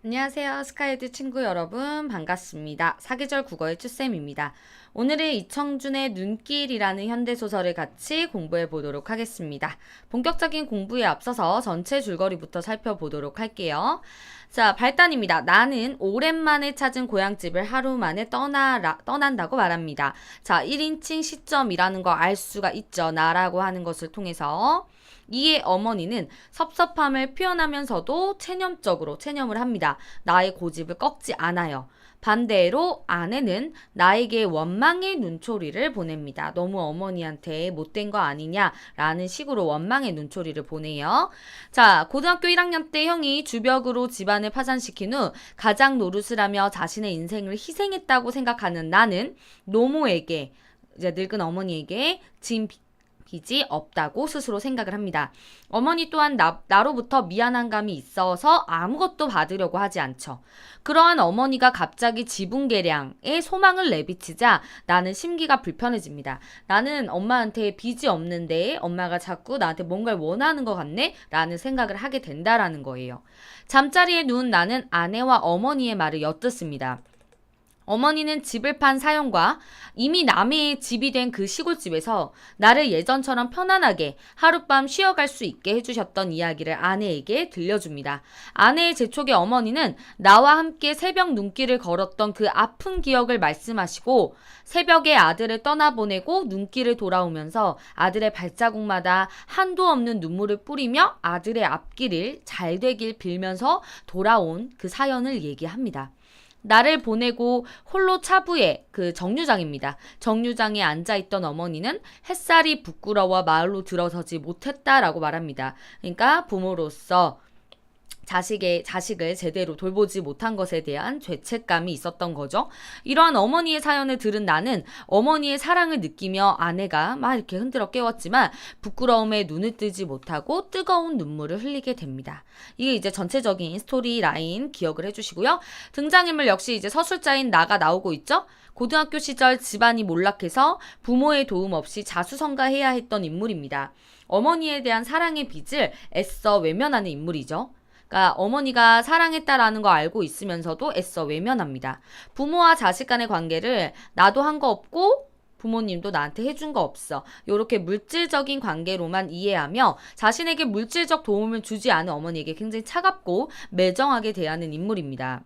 안녕하세요. 스카이드 친구 여러분 반갑습니다. 사계절 국어의 쭈쌤입니다. 오늘은 이청준의 눈길이라는 현대소설을 같이 공부해 보도록 하겠습니다. 본격적인 공부에 앞서서 전체 줄거리부터 살펴보도록 할게요. 자, 발단입니다. 나는 오랜만에 찾은 고향집을 하루 만에 떠난다고 말합니다. 자, 1인칭 시점이라는 거 알 수가 있죠. 나라고 하는 것을 통해서. 이에 어머니는 섭섭함을 표현하면서도 체념을 합니다. 나의 고집을 꺾지 않아요. 반대로 아내는 나에게 원망의 눈초리를 보냅니다. 너무 어머니한테 못된 거 아니냐라는 식으로 원망의 눈초리를 보내요. 자, 고등학교 1학년 때 형이 주벽으로 집안을 파산시킨 후 가장 노릇을 하며 자신의 인생을 희생했다고 생각하는 나는 노모에게 이제 늙은 어머니에게 진 빚이 없다고 스스로 생각을 합니다. 어머니 또한 나로부터 미안한 감이 있어서 아무것도 받으려고 하지 않죠. 그러한 어머니가 갑자기 지분계량에 소망을 내비치자 나는 심기가 불편해집니다. 나는 엄마한테 빚이 없는데 엄마가 자꾸 나한테 뭔가를 원하는 것 같네? 라는 생각을 하게 된다라는 거예요. 잠자리에 누운 나는 아내와 어머니의 말을 엿듣습니다. 어머니는 집을 판 사연과 이미 남의 집이 된 그 시골집에서 나를 예전처럼 편안하게 하룻밤 쉬어갈 수 있게 해주셨던 이야기를 아내에게 들려줍니다. 아내의 재촉의 어머니는 나와 함께 새벽 눈길을 걸었던 그 아픈 기억을 말씀하시고 새벽에 아들을 떠나보내고 눈길을 돌아오면서 아들의 발자국마다 한도 없는 눈물을 뿌리며 아들의 앞길을 잘 되길 빌면서 돌아온 그 사연을 얘기합니다. 나를 보내고 홀로 차부에 그 정류장입니다. 정류장에 앉아있던 어머니는 햇살이 부끄러워 마을로 들어서지 못했다라고 말합니다. 그러니까 부모로서 자식을 제대로 돌보지 못한 것에 대한 죄책감이 있었던 거죠. 이러한 어머니의 사연을 들은 나는 어머니의 사랑을 느끼며 아내가 막 이렇게 흔들어 깨웠지만 부끄러움에 눈을 뜨지 못하고 뜨거운 눈물을 흘리게 됩니다. 이게 이제 전체적인 스토리 라인 기억을 해주시고요. 등장인물 역시 이제 서술자인 나가 나오고 있죠. 고등학교 시절 집안이 몰락해서 부모의 도움 없이 자수성가해야 했던 인물입니다. 어머니에 대한 사랑의 빚을 애써 외면하는 인물이죠. 그러니까 어머니가 사랑했다라는 거 알고 있으면서도 애써 외면합니다. 부모와 자식 간의 관계를 나도 한 거 없고 부모님도 나한테 해준 거 없어. 이렇게 물질적인 관계로만 이해하며 자신에게 물질적 도움을 주지 않은 어머니에게 굉장히 차갑고 매정하게 대하는 인물입니다.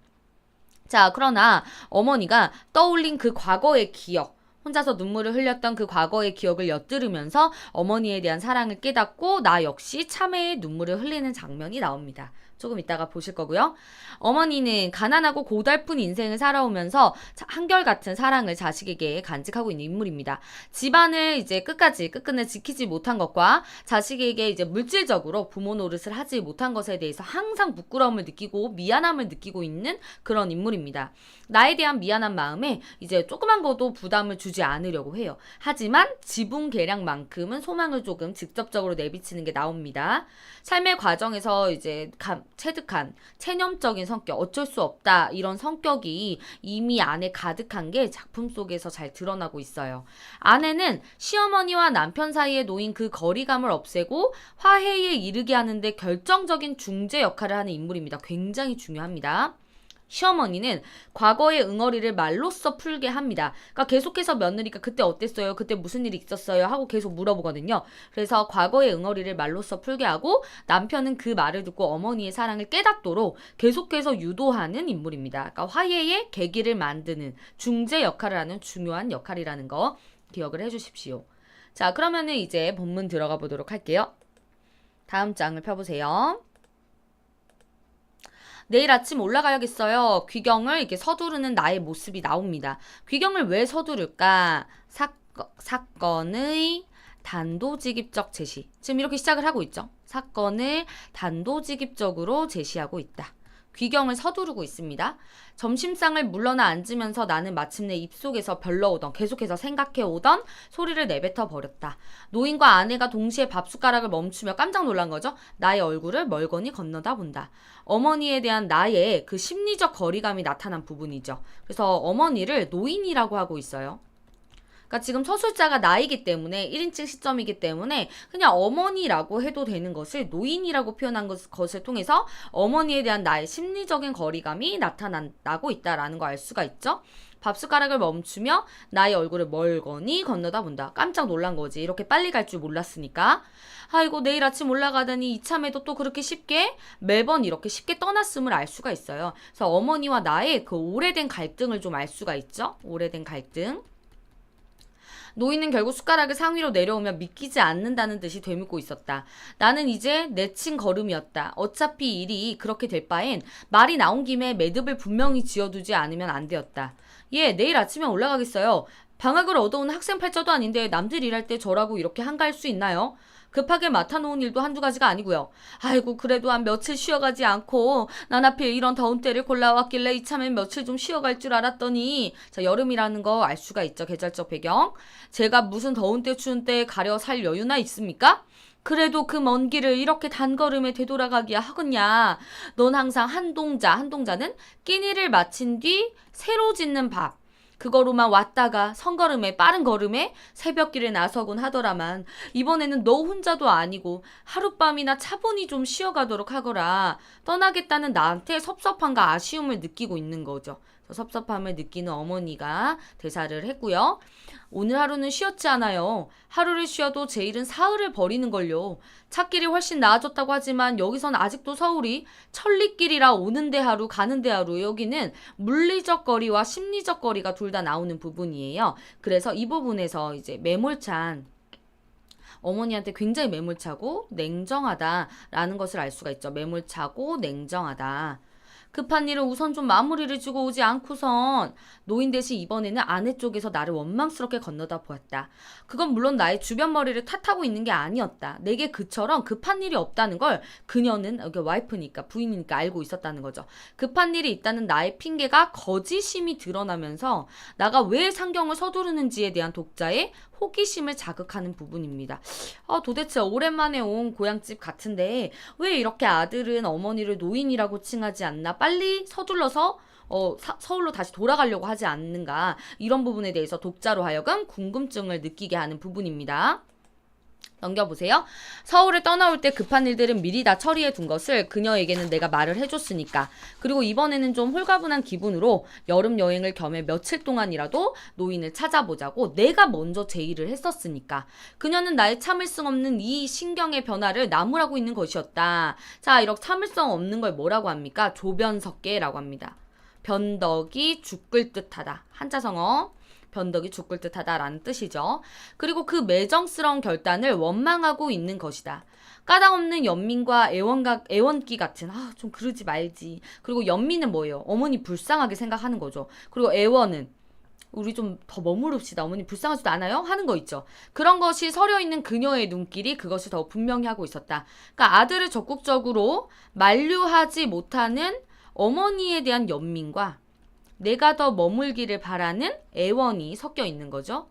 자, 그러나 어머니가 떠올린 그 과거의 기억, 혼자서 눈물을 흘렸던 그 과거의 기억을 엿들으면서 어머니에 대한 사랑을 깨닫고 나 역시 참회의 눈물을 흘리는 장면이 나옵니다. 조금 이따가 보실 거고요. 어머니는 가난하고 고달픈 인생을 살아오면서 한결같은 사랑을 자식에게 간직하고 있는 인물입니다. 집안을 이제 끝끝내 지키지 못한 것과 자식에게 이제 물질적으로 부모 노릇을 하지 못한 것에 대해서 항상 부끄러움을 느끼고 미안함을 느끼고 있는 그런 인물입니다. 나에 대한 미안한 마음에 이제 조그만 것도 부담을 주지 않으려고 해요. 하지만 지분 계량만큼은 소망을 조금 직접적으로 내비치는 게 나옵니다. 삶의 과정에서 이제 체득한 체념적인 성격, 어쩔 수 없다 이런 성격이 이미 안에 가득한 게 작품 속에서 잘 드러나고 있어요. 아내는 시어머니와 남편 사이에 놓인 그 거리감을 없애고 화해에 이르게 하는데 결정적인 중재 역할을 하는 인물입니다. 굉장히 중요합니다. 시어머니는 과거의 응어리를 말로써 풀게 합니다. 그러니까 계속해서 며느리가 그때 어땠어요? 그때 무슨 일이 있었어요? 하고 계속 물어보거든요. 그래서 과거의 응어리를 말로써 풀게 하고 남편은 그 말을 듣고 어머니의 사랑을 깨닫도록 계속해서 유도하는 인물입니다. 그러니까 화해의 계기를 만드는 중재 역할을 하는 중요한 역할이라는 거 기억을 해주십시오. 자, 그러면은 이제 본문 들어가 보도록 할게요. 다음 장을 펴보세요. 내일 아침 올라가야겠어요. 귀경을 이렇게 서두르는 나의 모습이 나옵니다. 귀경을 왜 서두를까? 사건의 단도직입적 제시. 지금 이렇게 시작을 하고 있죠. 사건을 단도직입적으로 제시하고 있다. 귀경을 서두르고 있습니다. 점심상을 물러나 앉으면서 나는 마침내 입속에서 별러오던 계속해서 생각해오던 소리를 내뱉어 버렸다. 노인과 아내가 동시에 밥숟가락을 멈추며 깜짝 놀란 거죠. 나의 얼굴을 멀거니 건너다 본다. 어머니에 대한 나의 그 심리적 거리감이 나타난 부분이죠. 그래서 어머니를 노인이라고 하고 있어요. 그러니까 지금 서술자가 나이기 때문에 1인칭 시점이기 때문에 그냥 어머니라고 해도 되는 것을 노인이라고 표현한 것을 통해서 어머니에 대한 나의 심리적인 거리감이 나타나고 있다라는 거 알 수가 있죠. 밥숟가락을 멈추며 나의 얼굴을 멀거니 건너다 본다. 깜짝 놀란 거지. 이렇게 빨리 갈 줄 몰랐으니까. 아이고 내일 아침 올라가다니 이참에도 또 그렇게 쉽게 매번 이렇게 쉽게 떠났음을 알 수가 있어요. 그래서 어머니와 나의 그 오래된 갈등을 좀 알 수가 있죠. 오래된 갈등. 노인은 결국 숟가락을 상위로 내려오며 믿기지 않는다는 듯이 되묻고 있었다. 나는 이제 내친 걸음이었다. 어차피 일이 그렇게 될 바엔 말이 나온 김에 매듭을 분명히 지어두지 않으면 안 되었다. 예, 내일 아침에 올라가겠어요. 방학을 얻어온 학생 팔자도 아닌데 남들 일할 때 저라고 이렇게 한가할 수 있나요? 급하게 맡아놓은 일도 한두 가지가 아니고요. 아이고 그래도 한 며칠 쉬어가지 않고 난 하필 이런 더운 때를 골라왔길래 이참에 며칠 좀 쉬어갈 줄 알았더니 자 여름이라는 거 알 수가 있죠. 계절적 배경. 제가 무슨 더운 때 추운 때 가려 살 여유나 있습니까? 그래도 그 먼 길을 이렇게 단걸음에 되돌아가기야 하겠냐. 넌 항상 한동자는 끼니를 마친 뒤 새로 짓는 밥. 그거로만 왔다가 성걸음에 빠른 걸음에 새벽길에 나서곤 하더라만 이번에는 너 혼자도 아니고 하룻밤이나 차분히 좀 쉬어가도록 하거라. 떠나겠다는 나한테 섭섭함과 아쉬움을 느끼고 있는 거죠. 섭섭함을 느끼는 어머니가 대사를 했고요. 오늘 하루는 쉬었지 않아요. 하루를 쉬어도 제 일은 사흘을 버리는걸요. 찾길이 훨씬 나아졌다고 하지만 여기선 아직도 서울이 천리길이라 오는데 하루 가는데 하루 여기는 물리적 거리와 심리적 거리가 둘 다 나오는 부분이에요. 그래서 이 부분에서 이제 매몰찬 어머니한테 굉장히 매몰차고 냉정하다라는 것을 알 수가 있죠. 매몰차고 냉정하다. 급한 일을 우선 좀 마무리를 주고 오지 않고선 노인 대신 이번에는 아내 쪽에서 나를 원망스럽게 건너다 보았다. 그건 물론 나의 주변 머리를 탓하고 있는 게 아니었다. 내게 그처럼 급한 일이 없다는 걸 그녀는 여기 와이프니까 부인이니까 알고 있었다는 거죠. 급한 일이 있다는 나의 핑계가 거짓임이 드러나면서 나가 왜 상경을 서두르는지에 대한 독자의 호기심을 자극하는 부분입니다. 도대체 오랜만에 온 고향집 같은데 왜 이렇게 아들은 어머니를 노인이라고 칭하지 않나? 빨리 서둘러서 서울로 다시 돌아가려고 하지 않는가? 이런 부분에 대해서 독자로 하여금 궁금증을 느끼게 하는 부분입니다. 넘겨보세요. 서울을 떠나올 때 급한 일들은 미리 다 처리해 둔 것을 그녀에게는 내가 말을 해줬으니까. 그리고 이번에는 좀 홀가분한 기분으로 여름 여행을 겸해 며칠 동안이라도 노인을 찾아보자고 내가 먼저 제의를 했었으니까. 그녀는 나의 참을성 없는 이 신경의 변화를 나무라고 있는 것이었다. 자, 이렇게 참을성 없는 걸 뭐라고 합니까? 조변석계라고 합니다. 변덕이 죽을 듯하다. 한자성어. 변덕이 죽을 듯하다라는 뜻이죠. 그리고 그 매정스러운 결단을 원망하고 있는 것이다. 까닭없는 연민과 애원기 같은 좀 그러지 말지. 그리고 연민은 뭐예요? 어머니 불쌍하게 생각하는 거죠. 그리고 애원은 우리 좀 더 머무릅시다. 어머니 불쌍하지도 않아요? 하는 거 있죠. 그런 것이 서려있는 그녀의 눈길이 그것을 더 분명히 하고 있었다. 그러니까 아들을 적극적으로 만류하지 못하는 어머니에 대한 연민과 내가 더 머물기를 바라는 애원이 섞여 있는 거죠.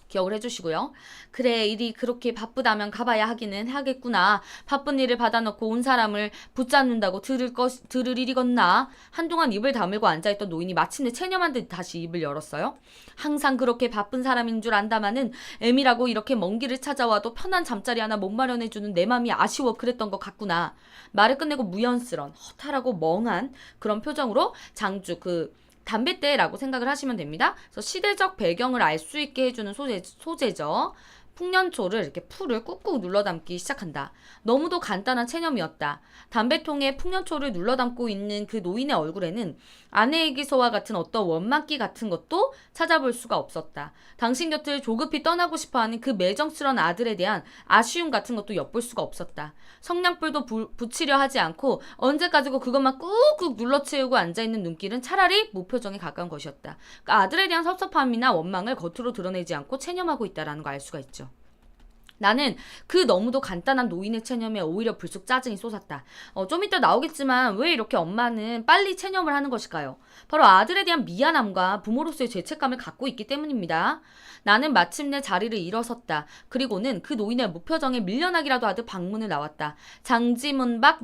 기억을 해주시고요. 그래 일이 그렇게 바쁘다면 가봐야 하기는 하겠구나. 바쁜 일을 받아놓고 온 사람을 붙잡는다고 들을 일이겠나. 한동안 입을 다물고 앉아있던 노인이 마침내 체념한 듯 다시 입을 열었어요. 항상 그렇게 바쁜 사람인 줄 안다마는 애미라고 이렇게 먼 길을 찾아와도 편한 잠자리 하나 못 마련해주는 내 맘이 아쉬워 그랬던 것 같구나. 말을 끝내고 무연스런 허탈하고 멍한 그런 표정으로 장주 담뱃대라고 생각을 하시면 됩니다. 그래서 시대적 배경을 알 수 있게 해주는 소재죠. 풍년초를 이렇게 풀을 꾹꾹 눌러담기 시작한다. 너무도 간단한 체념이었다. 담배통에 풍년초를 눌러담고 있는 그 노인의 얼굴에는 아내에게서와 같은 어떤 원망기 같은 것도 찾아볼 수가 없었다. 당신 곁을 조급히 떠나고 싶어하는 그 매정스러운 아들에 대한 아쉬움 같은 것도 엿볼 수가 없었다. 성냥불도 붙이려 하지 않고 언제까지고 그것만 꾹꾹 눌러채우고 앉아있는 눈길은 차라리 무표정에 가까운 것이었다. 그러니까 아들에 대한 섭섭함이나 원망을 겉으로 드러내지 않고 체념하고 있다는 걸 알 수가 있죠. 나는 그 너무도 간단한 노인의 체념에 오히려 불쑥 짜증이 솟았다. 좀 이따 나오겠지만 왜 이렇게 엄마는 빨리 체념을 하는 것일까요? 바로 아들에 대한 미안함과 부모로서의 죄책감을 갖고 있기 때문입니다. 나는 마침내 자리를 일어섰다. 그리고는 그 노인의 무표정에 밀려나기라도 하듯 방문을 나왔다. 장지문 밖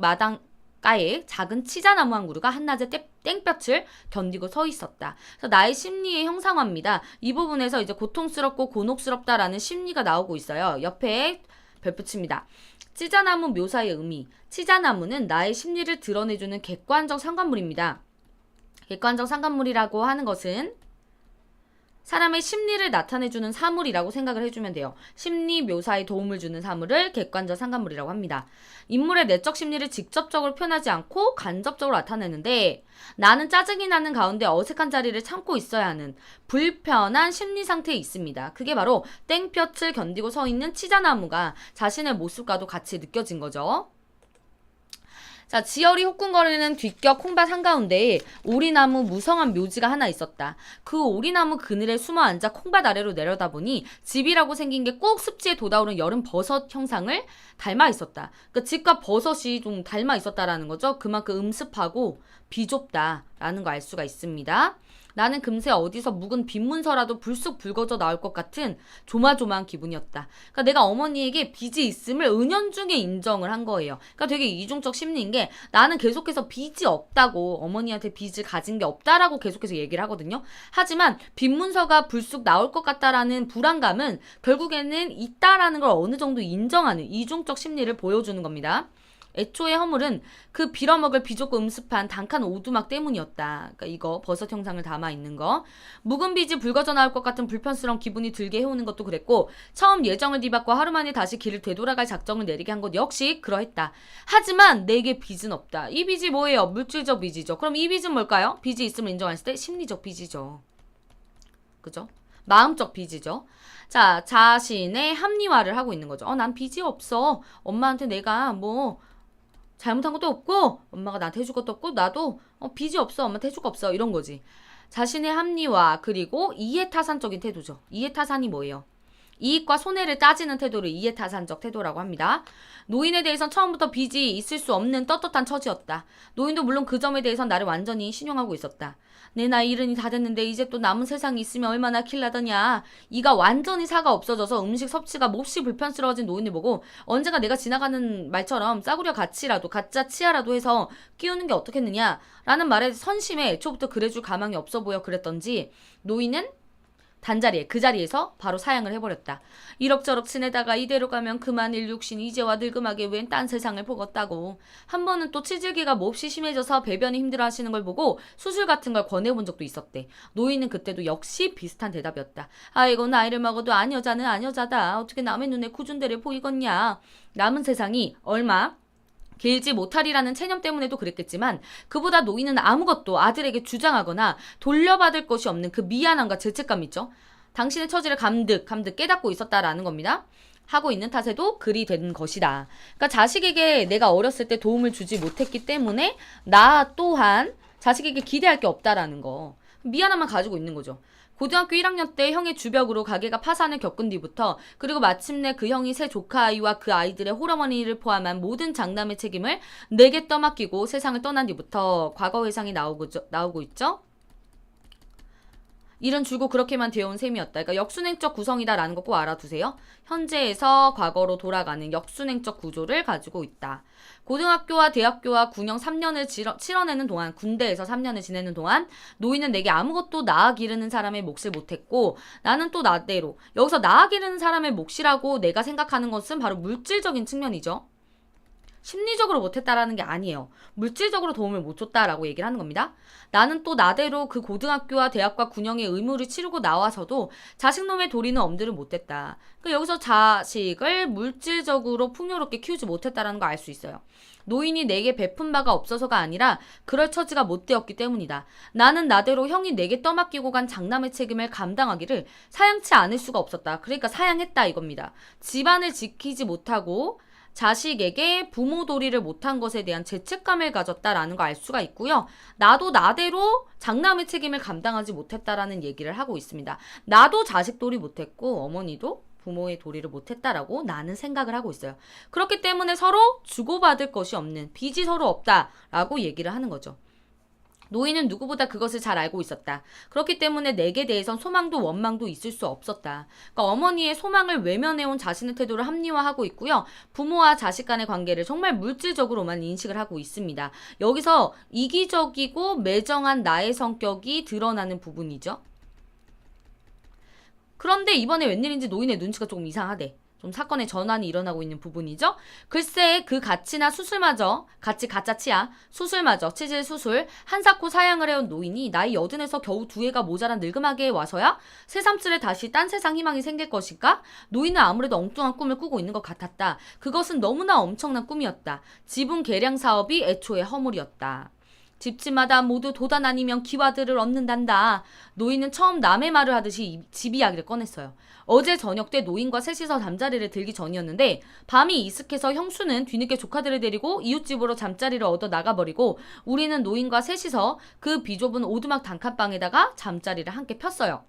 가에 작은 치자나무 한 그루가 한낮에 땡볕을 견디고 서 있었다. 그래서 나의 심리의 형상화입니다. 이 부분에서 이제 고통스럽고 곤혹스럽다라는 심리가 나오고 있어요. 옆에 별표 칩니다. 치자나무 묘사의 의미. 치자나무는 나의 심리를 드러내주는 객관적 상관물입니다. 객관적 상관물이라고 하는 것은 사람의 심리를 나타내주는 사물이라고 생각을 해주면 돼요. 심리 묘사에 도움을 주는 사물을 객관적 상관물이라고 합니다. 인물의 내적 심리를 직접적으로 표현하지 않고 간접적으로 나타내는데 나는 짜증이 나는 가운데 어색한 자리를 참고 있어야 하는 불편한 심리 상태에 있습니다. 그게 바로 땡볕을 견디고 서 있는 치자나무가 자신의 모습과도 같이 느껴진 거죠. 자, 지열이 후끈거리는 뒷격 콩밭 한가운데에 오리나무 무성한 묘지가 하나 있었다. 그 오리나무 그늘에 숨어 앉아 콩밭 아래로 내려다보니 집이라고 생긴 게 꼭 습지에 돋아오른 여름 버섯 형상을 닮아 있었다. 그러니까 집과 버섯이 좀 닮아 있었다라는 거죠. 그만큼 음습하고 비좁다라는 거 알 수가 있습니다. 나는 금세 어디서 묵은 빈문서라도 불쑥 불거져 나올 것 같은 조마조마한 기분이었다. 그러니까 내가 어머니에게 빚이 있음을 은연중에 인정을 한 거예요. 그러니까 되게 이중적 심리인 게 나는 계속해서 빚이 없다고 어머니한테 빚을 가진 게 없다라고 계속해서 얘기를 하거든요. 하지만 빈문서가 불쑥 나올 것 같다라는 불안감은 결국에는 있다라는 걸 어느 정도 인정하는 이중적 심리를 보여주는 겁니다. 애초에 허물은 그 빌어먹을 비좁고 음습한 단칸 오두막 때문이었다. 그러니까 이거 버섯 형상을 담아 있는 거. 묵은 빚이 불거져 나올 것 같은 불편스러운 기분이 들게 해오는 것도 그랬고 처음 예정을 뒤바꿔 하루 만에 다시 길을 되돌아갈 작정을 내리게 한 것 역시 그러했다. 하지만 내게 빚은 없다. 이 빚이 뭐예요? 물질적 빚이죠. 그럼 이 빚은 뭘까요? 빚이 있음을 인정했을 때 심리적 빚이죠. 그죠? 마음적 빚이죠. 자, 자신의 합리화를 하고 있는 거죠. 난 빚이 없어. 엄마한테 내가 뭐 잘못한 것도 없고 엄마가 나한테 해줄 것도 없고 나도 빚이 없어. 엄마한테 해줄 거 없어. 이런 거지. 자신의 합리화 그리고 이해타산적인 태도죠. 이해타산이 뭐예요? 이익과 손해를 따지는 태도를 이해타산적 태도라고 합니다. 노인에 대해선 처음부터 빚이 있을 수 없는 떳떳한 처지였다. 노인도 물론 그 점에 대해선 나를 완전히 신용하고 있었다. 내 나이 70이 다 됐는데 이제 또 남은 세상이 있으면 얼마나 킬나더냐. 이가 완전히 사가 없어져서 음식 섭취가 몹시 불편스러워진 노인을 보고 언젠가 내가 지나가는 말처럼 싸구려 같이라도 가짜 치아라도 해서 끼우는 게 어떻겠느냐 라는 말에 선심에 애초부터 그래줄 가망이 없어 보여 그랬던지 노인은 단자리에 그 자리에서 바로 사양을 해버렸다. 이럭저럭 지내다가 이대로 가면 그만 일육신 이제와 늙음하게 웬 딴 세상을 보겄다고. 한 번은 또 치질기가 몹시 심해져서 배변이 힘들어 하시는 걸 보고 수술 같은 걸 권해본 적도 있었대. 노인은 그때도 역시 비슷한 대답이었다. 아이고 나이를 먹어도 안 여자는 안 여자다. 어떻게 남의 눈에 구준대를 보이겠냐. 남은 세상이 얼마 길지 못하리라는 체념 때문에도 그랬겠지만 그보다 노인은 아무것도 아들에게 주장하거나 돌려받을 것이 없는 그 미안함과 죄책감 있죠. 당신의 처지를 감득 깨닫고 있었다라는 겁니다. 하고 있는 탓에도 그리 된 것이다. 그러니까 자식에게 내가 어렸을 때 도움을 주지 못했기 때문에 나 또한 자식에게 기대할 게 없다라는 거. 미안함만 가지고 있는 거죠. 고등학교 1학년 때 형의 주벽으로 가게가 파산을 겪은 뒤부터 그리고 마침내 그 형이 새 조카 아이와 그 아이들의 홀어머니를 포함한 모든 장남의 책임을 내게 떠맡기고 세상을 떠난 뒤부터 과거 회상이 나오고 있죠. 일은 줄고 그렇게만 되어온 셈이었다. 그러니까 역순행적 구성이다라는 거 꼭 알아두세요. 현재에서 과거로 돌아가는 역순행적 구조를 가지고 있다. 고등학교와 대학교와 군영 3년을 치러내는 동안 군대에서 3년을 지내는 동안 노인은 내게 아무것도 나아 기르는 사람의 몫을 못했고 나는 또 나대로 여기서 나아 기르는 사람의 몫이라고 내가 생각하는 것은 바로 물질적인 측면이죠. 심리적으로 못했다라는 게 아니에요. 물질적으로 도움을 못 줬다라고 얘기를 하는 겁니다. 나는 또 나대로 그 고등학교와 대학과 군영의 의무를 치르고 나와서도 자식놈의 도리는 엄두를 못했다. 그러니까 여기서 자식을 물질적으로 풍요롭게 키우지 못했다라는 걸 알 수 있어요. 노인이 내게 베푼 바가 없어서가 아니라 그럴 처지가 못 되었기 때문이다. 나는 나대로 형이 내게 떠맡기고 간 장남의 책임을 감당하기를 사양치 않을 수가 없었다. 그러니까 사양했다 이겁니다. 집안을 지키지 못하고 자식에게 부모 도리를 못한 것에 대한 죄책감을 가졌다라는 걸 알 수가 있고요. 나도 나대로 장남의 책임을 감당하지 못했다라는 얘기를 하고 있습니다. 나도 자식 도리 못했고 어머니도 부모의 도리를 못했다라고 나는 생각을 하고 있어요. 그렇기 때문에 서로 주고받을 것이 없는 빚이 서로 없다라고 얘기를 하는 거죠. 노인은 누구보다 그것을 잘 알고 있었다. 그렇기 때문에 내게 대해선 소망도 원망도 있을 수 없었다. 그러니까 어머니의 소망을 외면해온 자신의 태도를 합리화하고 있고요. 부모와 자식 간의 관계를 정말 물질적으로만 인식을 하고 있습니다. 여기서 이기적이고 매정한 나의 성격이 드러나는 부분이죠. 그런데 이번에 웬일인지 노인의 눈치가 조금 이상하대. 좀 사건의 전환이 일어나고 있는 부분이죠. 글쎄 그 가치나 수술마저 가치 가짜치야 수술마저 치질 수술 한사코 사양을 해온 노인이 나이 80에서 겨우 2해가 모자란 늙음하게 와서야 새삼스레 다시 딴 세상 희망이 생길 것일까? 노인은 아무래도 엉뚱한 꿈을 꾸고 있는 것 같았다. 그것은 너무나 엄청난 꿈이었다. 지분 개량 사업이 애초에 허물이었다. 집집마다 모두 도단 아니면 기와들을 얻는단다. 노인은 처음 남의 말을 하듯이 집 이야기를 꺼냈어요. 어제 저녁 때 노인과 셋이서 잠자리를 들기 전이었는데 밤이 이슥해서 형수는 뒤늦게 조카들을 데리고 이웃집으로 잠자리를 얻어 나가버리고 우리는 노인과 셋이서 그 비좁은 오두막 단칸방에다가 잠자리를 함께 폈어요.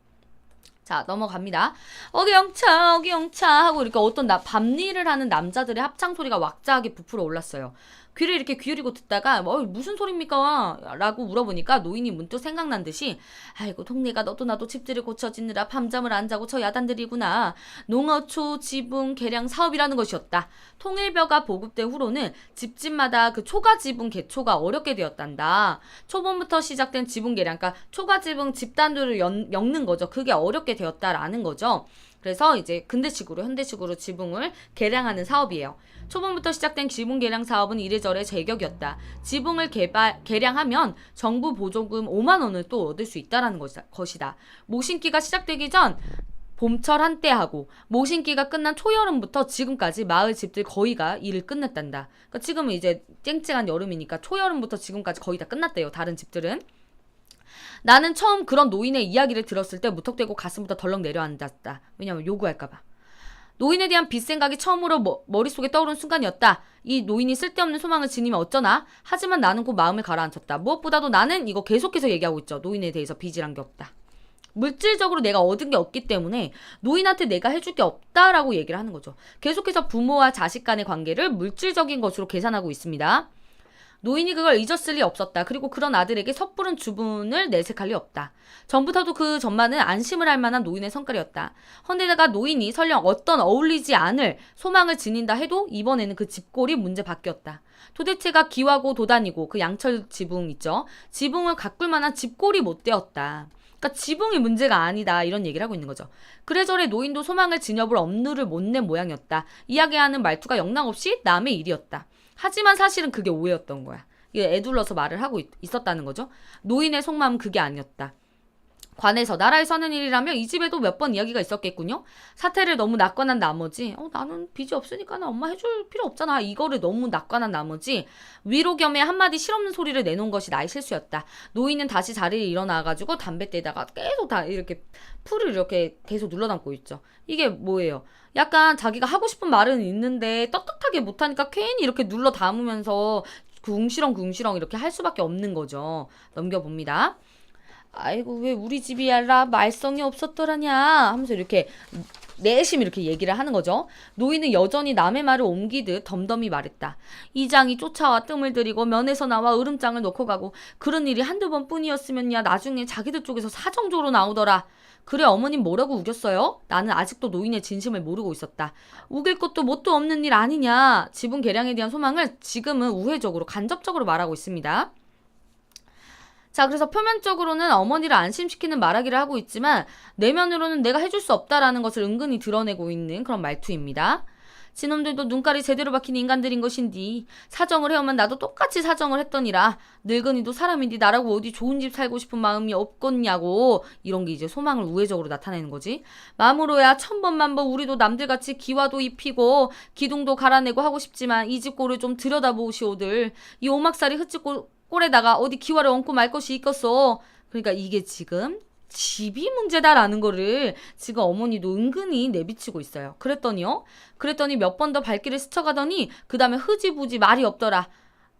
자, 넘어갑니다. 어기영차 어기영차 하고 이렇게 어떤 밤일을 하는 남자들의 합창 소리가 왁자하게 부풀어 올랐어요. 귀를 이렇게 기울이고 듣다가 무슨 소리입니까? 라고 물어보니까 노인이 문득 생각난 듯이 아이고 동네가 너도 나도 집들이 고쳐지느라 밤잠을 안 자고 저 야단들이구나. 농어초 지붕 개량 사업이라는 것이었다. 통일벼가 보급된 후로는 집집마다 그 초가 지붕 개초가 어렵게 되었단다. 초본부터 시작된 지붕 개량, 그러니까 초가 지붕 집단들을 엮는 거죠. 그게 어렵게 되었다라는 거죠. 그래서 이제 근대식으로 현대식으로 지붕을 개량하는 사업이에요. 초반부터 시작된 지붕 개량 사업은 이래저래 제격이었다. 지붕을 개량하면 정부 보조금 5만 원을 또 얻을 수 있다라는 것이다. 모신기가 시작되기 전 봄철 한때 하고 모신기가 끝난 초여름부터 지금까지 마을 집들 거의가 일을 끝냈단다. 그러니까 지금은 이제 쨍쨍한 여름이니까 초여름부터 지금까지 거의 다 끝났대요. 다른 집들은. 나는 처음 그런 노인의 이야기를 들었을 때 무턱대고 가슴부터 덜렁 내려앉았다. 왜냐면 요구할까봐. 노인에 대한 빚 생각이 처음으로 머릿속에 떠오른 순간이었다. 이 노인이 쓸데없는 소망을 지니면 어쩌나? 하지만 나는 곧 마음을 가라앉혔다. 무엇보다도 나는 이거 계속해서 얘기하고 있죠. 노인에 대해서 빚이란 게 없다. 물질적으로 내가 얻은 게 없기 때문에 노인한테 내가 해줄 게 없다라고 얘기를 하는 거죠. 계속해서 부모와 자식 간의 관계를 물질적인 것으로 계산하고 있습니다. 노인이 그걸 잊었을 리 없었다. 그리고 그런 아들에게 섣부른 주분을 내색할 리 없다. 전부터도 그 전만은 안심을 할 만한 노인의 성깔이었다. 헌데다가 노인이 설령 어떤 어울리지 않을 소망을 지닌다 해도 이번에는 그 집골이 문제 바뀌었다. 도대체가 기와고 도단이고 그 양철 지붕 있죠. 지붕을 가꿀 만한 집골이 못 되었다. 그러니까 지붕이 문제가 아니다 이런 얘기를 하고 있는 거죠. 그래저래 노인도 소망을 지녀볼 엄두를 못 낸 모양이었다. 이야기하는 말투가 영락없이 남의 일이었다. 하지만 사실은 그게 오해였던 거야. 이게 애둘러서 말을 하고 있었다는 거죠. 노인의 속마음은 그게 아니었다. 관에서 나라에서 하는 일이라면 이 집에도 몇 번 이야기가 있었겠군요. 사태를 너무 낙관한 나머지 나는 빚이 없으니까 나 엄마 해줄 필요 없잖아. 이거를 너무 낙관한 나머지 위로 겸해 한마디 실없는 소리를 내놓은 것이 나의 실수였다. 노인은 다시 자리에 일어나가지고 담뱃대에다가 계속 다 이렇게 풀을 이렇게 계속 눌러담고 있죠. 이게 뭐예요? 약간 자기가 하고 싶은 말은 있는데 떳떳하게 못하니까 괜히 이렇게 눌러 담으면서 궁시렁 이렇게 할 수밖에 없는 거죠. 넘겨봅니다. 아이고 왜 우리 집이야라 말썽이 없었더라냐 하면서 이렇게 내심 이렇게 얘기를 하는 거죠. 노인은 여전히 남의 말을 옮기듯 덤덤히 말했다. 이장이 쫓아와 뜸을 들이고 면에서 나와 으름장을 놓고 가고 그런 일이 한두 번뿐이었으면야 나중에 자기들 쪽에서 사정조로 나오더라. 그래 어머님 뭐라고 우겼어요? 나는 아직도 노인의 진심을 모르고 있었다. 우길 것도 뭣도 없는 일 아니냐. 지분 개량에 대한 소망을 지금은 우회적으로 간접적으로 말하고 있습니다. 자, 그래서 표면적으로는 어머니를 안심시키는 말하기를 하고 있지만 내면으로는 내가 해줄 수 없다라는 것을 은근히 드러내고 있는 그런 말투입니다. 지놈들도 눈깔이 제대로 박힌 인간들인 것인디 사정을 해오면 나도 똑같이 사정을 했더니라. 늙은이도 사람인디 나라고 어디 좋은 집 살고 싶은 마음이 없겠냐고. 이런 게 이제 소망을 우회적으로 나타내는 거지. 마음으로야 천번만번 우리도 남들같이 기와도 입히고 기둥도 갈아내고 하고 싶지만 이 집 꼴을 좀 들여다보시오들. 이 오막살이 꼴에다가 어디 기와를 얹고 말 것이 있겠어. 그러니까 이게 지금 집이 문제다라는 거를 지금 어머니도 은근히 내비치고 있어요. 그랬더니 몇 번 더 발길을 스쳐가더니 그 다음에 흐지부지 말이 없더라.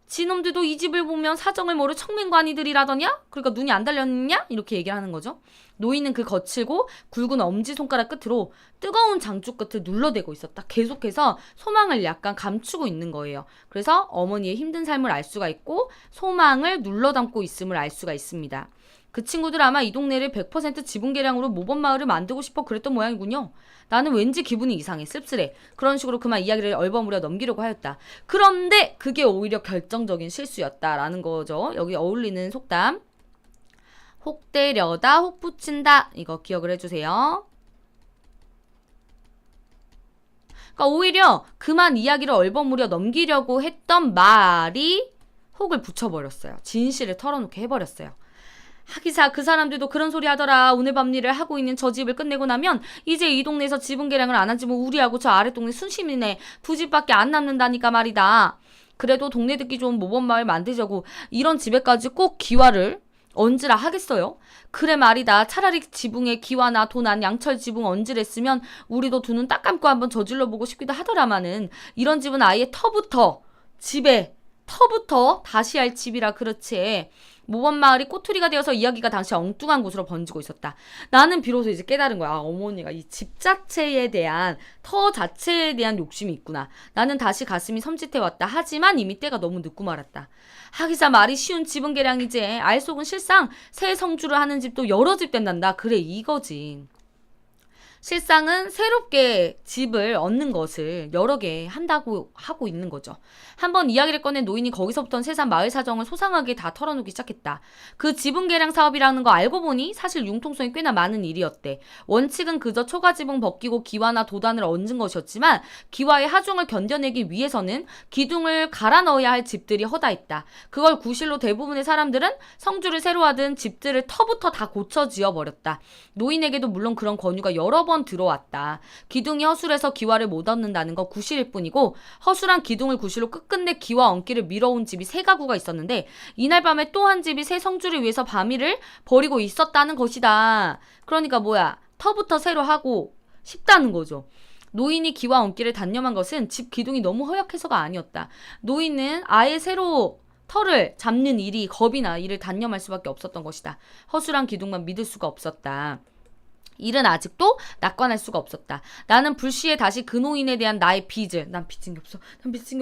지놈들도 이 집을 보면 사정을 모를 청맹관이들이라더냐? 그러니까 눈이 안 달렸냐? 이렇게 얘기를 하는 거죠. 노인은 그 거칠고 굵은 엄지손가락 끝으로 뜨거운 장축 끝을 눌러대고 있었다. 계속해서 소망을 약간 감추고 있는 거예요. 그래서 어머니의 힘든 삶을 알 수가 있고 소망을 눌러담고 있음을 알 수가 있습니다. 그 친구들 아마 이 동네를 100% 지분 개량으로 모범마을을 만들고 싶어 그랬던 모양이군요. 나는 왠지 기분이 이상해, 씁쓸해. 그런 식으로 그만 이야기를 얼버무려 넘기려고 하였다. 그런데 그게 오히려 결정적인 실수였다라는 거죠. 여기 어울리는 속담. 혹 때려다 혹 붙인다. 이거 기억을 해주세요. 그러니까 오히려 그만 이야기를 얼버무려 넘기려고 했던 말이 혹을 붙여버렸어요. 진실을 털어놓게 해버렸어요. 하기사 그 사람들도 그런 소리 하더라. 오늘 밤 일을 하고 있는 저 집을 끝내고 나면 이제 이 동네에서 지분 계량을 안 하지 뭐 우리하고 저 아래 동네 순심이네. 두 집밖에 안 남는다니까 말이다. 그래도 동네 듣기 좋은 모범마을 만들자고 이런 집에까지 꼭 기와를 얹으라 하겠어요? 그래 말이다. 차라리 지붕에 기와나 도난 양철 지붕 얹으랬으면 우리도 두 눈 딱 감고 한번 저질러 보고 싶기도 하더라마는 이런 집은 아예 집에 터부터 다시 할 집이라 그렇지. 모범마을이 꼬투리가 되어서 이야기가 당시 엉뚱한 곳으로 번지고 있었다. 나는 비로소 이제 깨달은 거야. 어머니가 이 집 자체에 대한 터 자체에 대한 욕심이 있구나. 나는 다시 가슴이 섬찟해왔다. 하지만 이미 때가 너무 늦고 말았다. 하기사 말이 쉬운 지분 계량이지. 알 속은 실상 새 성주를 하는 집도 여러 집 된단다. 그래 이거지. 실상은 새롭게 집을 얻는 것을 여러 개 한다고 하고 있는 거죠. 한번 이야기를 꺼낸 노인이 거기서부터는 세상 마을 사정을 소상하게 다 털어놓기 시작했다. 그 지분 계량 사업이라는 거 알고 보니 사실 융통성이 꽤나 많은 일이었대. 원칙은 그저 초가 지붕 벗기고 기와나 도단을 얹은 것이었지만 기와의 하중을 견뎌내기 위해서는 기둥을 갈아 넣어야 할 집들이 허다했다. 그걸 구실로 대부분의 사람들은 성주를 새로 하든 집들을 터부터 다 고쳐 지어버렸다. 노인에게도 물론 그런 권유가 여러 번 들어왔다. 기둥이 허술해서 기와를 못 얻는다는 거 구실일 뿐이고 허술한 기둥을 구실로 끝끝내 기와 얹기를 미뤄온 집이 세 가구가 있었는데 이날 밤에 또 한 집이 새 성주를 위해서 밤이를 벌이고 있었다는 것이다. 그러니까 뭐야? 터부터 새로 하고 싶다는 거죠. 노인이 기와 얹기를 단념한 것은 집 기둥이 너무 허약해서가 아니었다. 노인은 아예 새로 터를 잡는 일이 겁이 나 이를 단념할 수밖에 없었던 것이다. 허술한 기둥만 믿을 수가 없었다. 일은 아직도 낙관할 수가 없었다. 나는 불시에 다시 그 노인에 대한 나의 빚을 난 빚진 게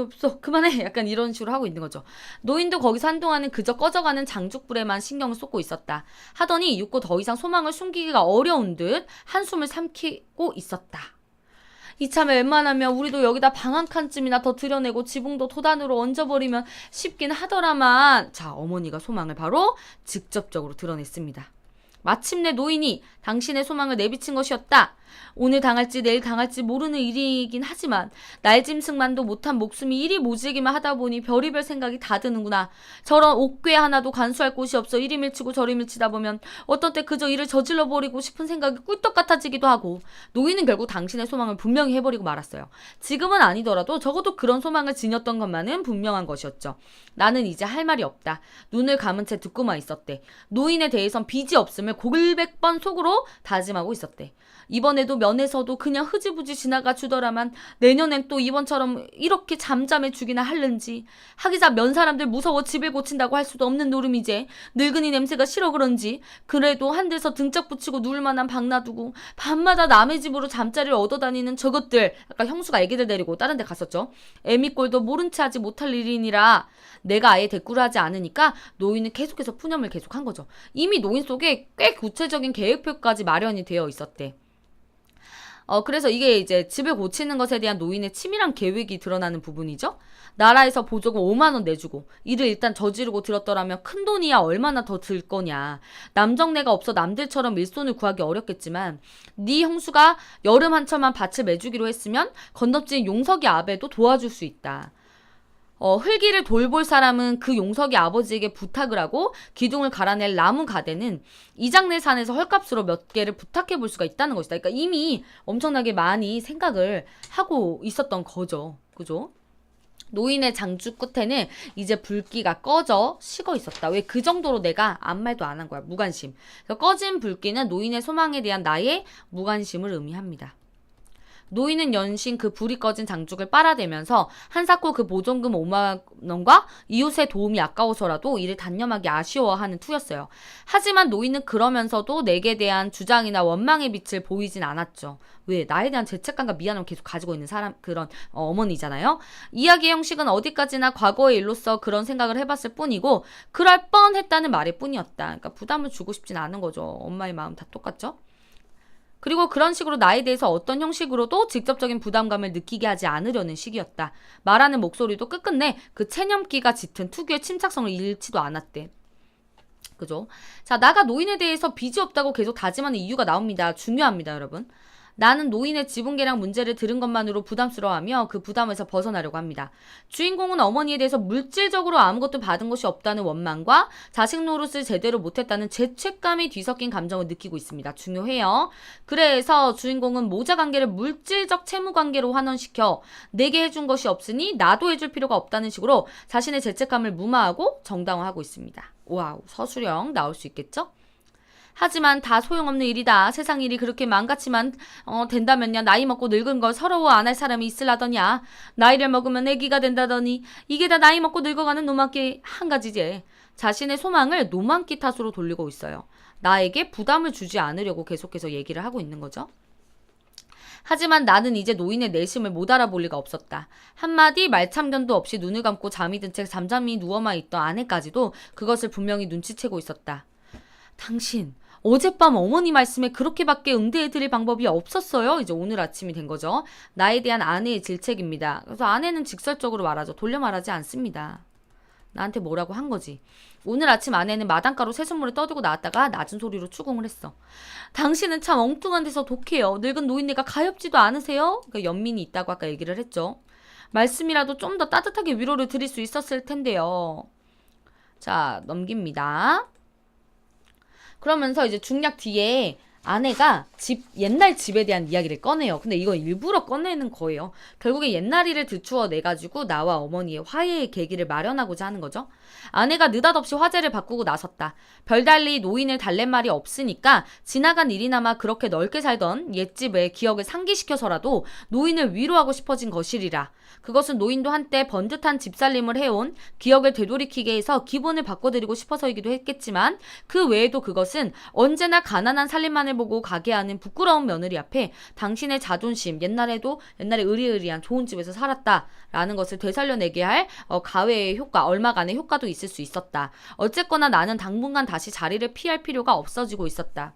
없어 그만해 약간 이런 식으로 하고 있는 거죠. 노인도 거기서 한동안은 그저 꺼져가는 장죽불에만 신경을 쏟고 있었다. 하더니 육고 더 이상 소망을 숨기기가 어려운 듯 한숨을 삼키고 있었다. 이참에 웬만하면 우리도 여기다 방 한 칸쯤이나 더 들여내고 지붕도 도단으로 얹어버리면 쉽긴 하더라만. 자, 어머니가 소망을 바로 직접적으로 드러냈습니다. 마침내 노인이 당신의 소망을 내비친 것이었다. 오늘 당할지 내일 당할지 모르는 일이긴 하지만 날짐승만도 못한 목숨이 이리 모지기만 하다 보니 별의별 생각이 다 드는구나. 저런 옥괴 하나도 간수할 곳이 없어 이리 밀치고 저리 밀치다 보면 어떤 때 그저 일을 저질러버리고 싶은 생각이 꿀떡 같아지기도 하고. 노인은 결국 당신의 소망을 분명히 해버리고 말았어요. 지금은 아니더라도 적어도 그런 소망을 지녔던 것만은 분명한 것이었죠. 나는 이제 할 말이 없다. 눈을 감은 채 듣고만 있었대. 노인에 대해선 빚이 없음을 골백번 속으로 다짐하고 있었대. 이번에도 면에서도 그냥 흐지부지 지나가 주더라만 내년엔 또 이번처럼 이렇게 잠잠해 주기나 할는지. 하기자 면 사람들 무서워 집을 고친다고 할 수도 없는 노름이제. 늙은이 냄새가 싫어 그런지 그래도 한 데서 등짝 붙이고 누울 만한 방 놔두고 밤마다 남의 집으로 잠자리를 얻어다니는 저것들. 아까 형수가 애기들 데리고 다른 데 갔었죠. 애미꼴도 모른 채 하지 못할 일이니라 내가 아예 대꾸를 하지 않으니까 노인은 계속해서 푸념을 계속한 거죠. 이미 노인 속에 꽤 구체적인 계획표까지 마련이 되어 있었대. 그래서 이게 이제 집을 고치는 것에 대한 노인의 치밀한 계획이 드러나는 부분이죠. 나라에서 보조금 5만 원 내주고 일을 일단 저지르고 들었더라면 큰돈이야 얼마나 더 들 거냐. 남정네가 없어 남들처럼 일손을 구하기 어렵겠지만 네 형수가 여름 한철만 밭을 매주기로 했으면 건너뛴 용석이 아베도 도와줄 수 있다. 흘기를 돌볼 사람은 그 용석이 아버지에게 부탁을 하고 기둥을 갈아낼 나무 가대는 이장내 산에서 헐값으로 몇 개를 부탁해 볼 수가 있다는 것이다. 그러니까 이미 엄청나게 많이 생각을 하고 있었던 거죠. 그죠? 노인의 장주 끝에는 이제 불기가 꺼져 식어 있었다. 왜 그 정도로 내가 아무 말도 안 한 거야. 무관심. 꺼진 불기는 노인의 소망에 대한 나의 무관심을 의미합니다. 노인은 연신 그 불이 꺼진 장죽을 빨아대면서 한사코 그 보존금 5만 원과 이웃의 도움이 아까워서라도 이를 단념하기 아쉬워하는 투였어요. 하지만 노인은 그러면서도 내게 대한 주장이나 원망의 빛을 보이진 않았죠. 왜? 나에 대한 죄책감과 미안함을 계속 가지고 있는 사람, 그런 어머니잖아요. 이야기의 형식은 어디까지나 과거의 일로서 그런 생각을 해봤을 뿐이고 그럴 뻔했다는 말일 뿐이었다. 그러니까 부담을 주고 싶진 않은 거죠. 엄마의 마음 다 똑같죠? 그리고 그런 식으로 나에 대해서 어떤 형식으로도 직접적인 부담감을 느끼게 하지 않으려는 식이었다. 말하는 목소리도 끝끝내 그 체념기가 짙은 특유의 침착성을 잃지도 않았대. 그죠? 자, 나가 노인에 대해서 빚이 없다고 계속 다짐하는 이유가 나옵니다. 중요합니다, 여러분. 나는 노인의 지분계량 문제를 들은 것만으로 부담스러워하며 그 부담에서 벗어나려고 합니다. 주인공은 어머니에 대해서 물질적으로 아무것도 받은 것이 없다는 원망과 자식 노릇을 제대로 못했다는 죄책감이 뒤섞인 감정을 느끼고 있습니다. 중요해요. 그래서 주인공은 모자 관계를 물질적 채무 관계로 환원시켜 내게 해준 것이 없으니 나도 해줄 필요가 없다는 식으로 자신의 죄책감을 무마하고 정당화하고 있습니다. 와우, 서술형 나올 수 있겠죠? 하지만 다 소용없는 일이다. 세상 일이 그렇게 망가치만 된다면야 나이 먹고 늙은 걸 서러워 안 할 사람이 있을라더냐. 나이를 먹으면 애기가 된다더니 이게 다 나이 먹고 늙어가는 노망기 한 가지지. 자신의 소망을 노망기 탓으로 돌리고 있어요. 나에게 부담을 주지 않으려고 계속해서 얘기를 하고 있는 거죠. 하지만 나는 이제 노인의 내심을 못 알아볼 리가 없었다. 한마디 말참견도 없이 눈을 감고 잠이 든 채 잠잠히 누워만 있던 아내까지도 그것을 분명히 눈치채고 있었다. 당신 어젯밤 어머니 말씀에 그렇게밖에 응대해드릴 방법이 없었어요. 이제 오늘 아침이 된 거죠. 나에 대한 아내의 질책입니다. 그래서 아내는 직설적으로 말하죠. 돌려 말하지 않습니다. 나한테 뭐라고 한 거지. 오늘 아침 아내는 마당가로 새순물을 떠들고 나왔다가 낮은 소리로 추궁을 했어. 당신은 참 엉뚱한 데서 독해요. 늙은 노인네가 가엾지도 않으세요? 그러니까 연민이 있다고 아까 얘기를 했죠. 말씀이라도 좀 더 따뜻하게 위로를 드릴 수 있었을 텐데요. 자, 넘깁니다. 그러면서 이제 중략 뒤에 아내가 옛날 집에 대한 이야기를 꺼내요. 근데 이거 일부러 꺼내는 거예요. 결국에 옛날 일을 들추어 내가지고 나와 어머니의 화해의 계기를 마련하고자 하는 거죠. 아내가 느닷없이 화제를 바꾸고 나섰다. 별달리 노인을 달랠 말이 없으니까 지나간 일이나마 그렇게 넓게 살던 옛집의 기억을 상기시켜서라도 노인을 위로하고 싶어진 것이리라. 그것은 노인도 한때 번듯한 집살림을 해온 기억을 되돌이키게 해서 기분을 바꿔드리고 싶어서이기도 했겠지만 그 외에도 그것은 언제나 가난한 살림만을 보고 가게 하는 부끄러운 며느리 앞에 당신의 자존심, 옛날에 의리의리한 좋은 집에서 살았다라는 것을 되살려내게 할 가외의 효과, 얼마간의 효과도 있을 수 있었다. 어쨌거나 나는 당분간 다시 자리를 피할 필요가 없어지고 있었다.